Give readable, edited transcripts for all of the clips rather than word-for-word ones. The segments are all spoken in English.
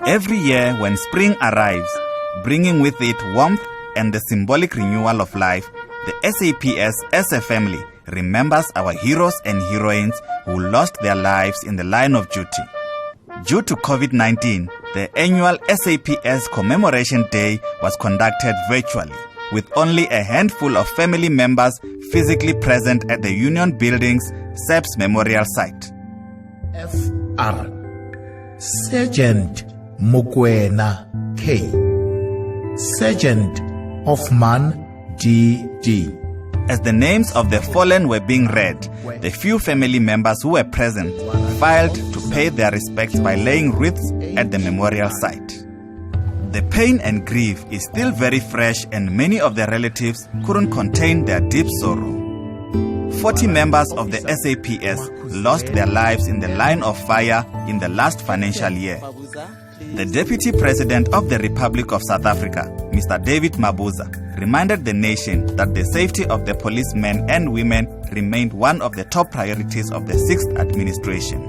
Every year when spring arrives, bringing with it warmth and the symbolic renewal of life, the SAPS as a family remembers our heroes and heroines who lost their lives in the line of duty. Due to COVID-19, the annual SAPS Commemoration Day was conducted virtually, with only a handful of family members physically present at the Union Building's SAPS Memorial Site. Fr. Sergeant Mukwena K. Sergeant Hoffman D.D. As the names of the fallen were being read, the few family members who were present filed to pay their respects by laying wreaths at the memorial site. The pain and grief is still very fresh, and many of the relatives couldn't contain their deep sorrow. 40 members of the SAPS lost their lives in the line of fire in the last financial year. The Deputy President of the Republic of South Africa, Mr. David Mabuza, reminded the nation that the safety of the policemen and women remained one of the top priorities of the 6th administration.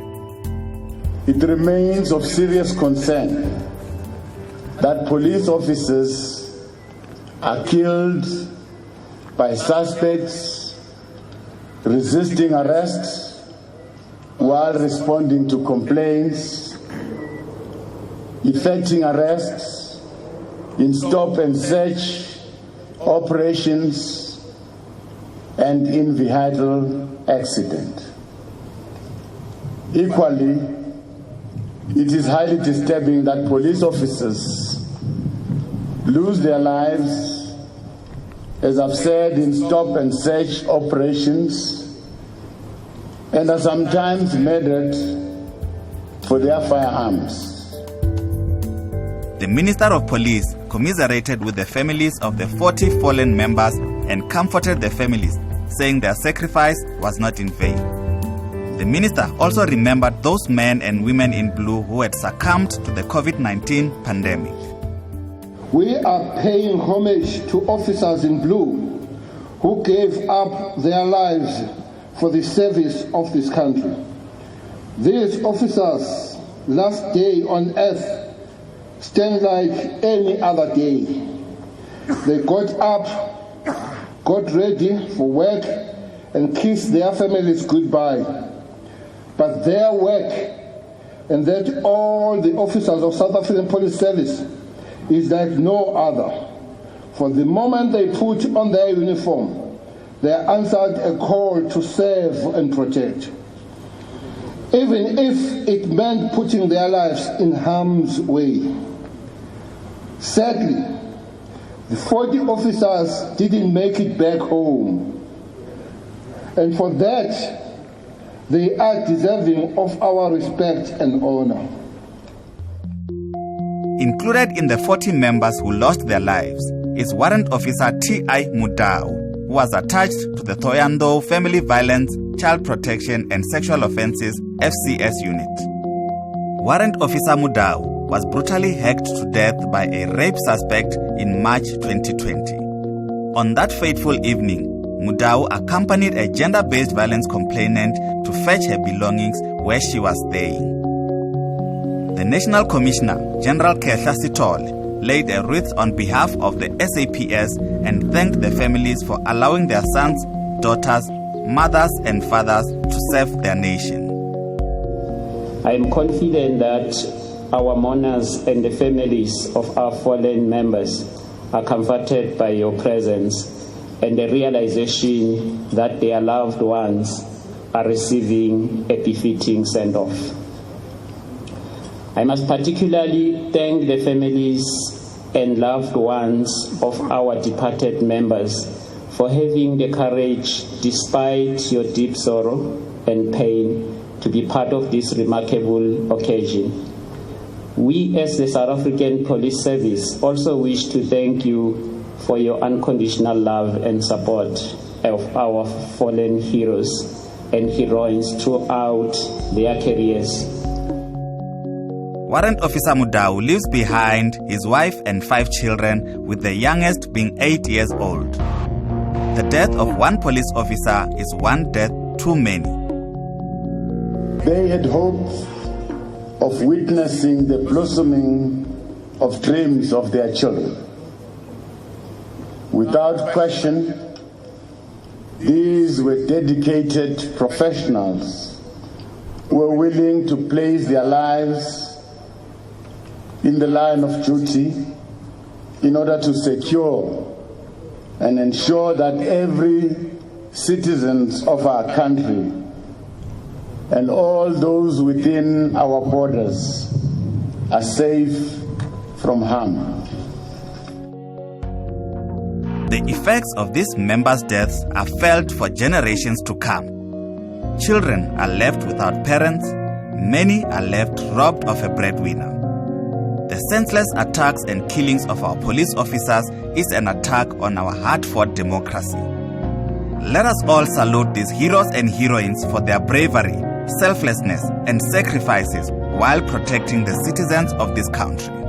It remains of serious concern that police officers are killed by suspects resisting arrest while responding to complaints, effecting arrests in stop and search operations, and in vehicle accident. Equally, it is highly disturbing that police officers lose their lives, as I've said, in stop and search operations, and are sometimes murdered for their firearms. The Minister of Police commiserated with the families of the 40 fallen members and comforted the families, saying their sacrifice was not in vain. The minister also remembered those men and women in blue who had succumbed to the COVID-19 pandemic. We are paying homage to officers in blue who gave up their lives for the service of this country. These officers' last day on earth stand like any other day. They got up, got ready for work, and kissed their families goodbye. But their work, and that all the officers of South African Police Service, is like no other. For the moment they put on their uniform, they answered a call to serve and protect. Even if it meant putting their lives in harm's way. Sadly, the 40 officers didn't make it back home. And for that, they are deserving of our respect and honor. Included in the 40 members who lost their lives is Warrant Officer T.I. Mudau, who was attached to the Thoyando Family Violence, Child Protection and Sexual Offences FCS unit. Warrant Officer Mudau was brutally hacked to death by a rape suspect in March 2020. On that fateful evening, Mudau accompanied a gender-based violence complainant to fetch her belongings where she was staying. The National Commissioner, General Sitole, laid a wreath on behalf of the SAPS and thanked the families for allowing their sons, daughters, mothers and fathers to serve their nation. I am confident that our mourners and the families of our fallen members are comforted by your presence and the realization that their loved ones are receiving a befitting send-off. I must particularly thank the families and loved ones of our departed members for having the courage, despite your deep sorrow and pain, to be part of this remarkable occasion. We as the South African Police Service also wish to thank you for your unconditional love and support of our fallen heroes and heroines throughout their careers. Warrant Officer Mudau leaves behind his wife and 5 children, with the youngest being 8 years old. The death of one police officer is one death too many. They had hoped of witnessing the blossoming of dreams of their children. Without question, these were dedicated professionals who were willing to place their lives in the line of duty in order to secure and ensure that every citizen of our country and all those within our borders are safe from harm. The effects of these members' deaths are felt for generations to come. Children are left without parents, many are left robbed of a breadwinner. The senseless attacks and killings of our police officers is an attack on our hard-fought democracy. Let us all salute these heroes and heroines for their bravery, selflessness, and sacrifices while protecting the citizens of this country.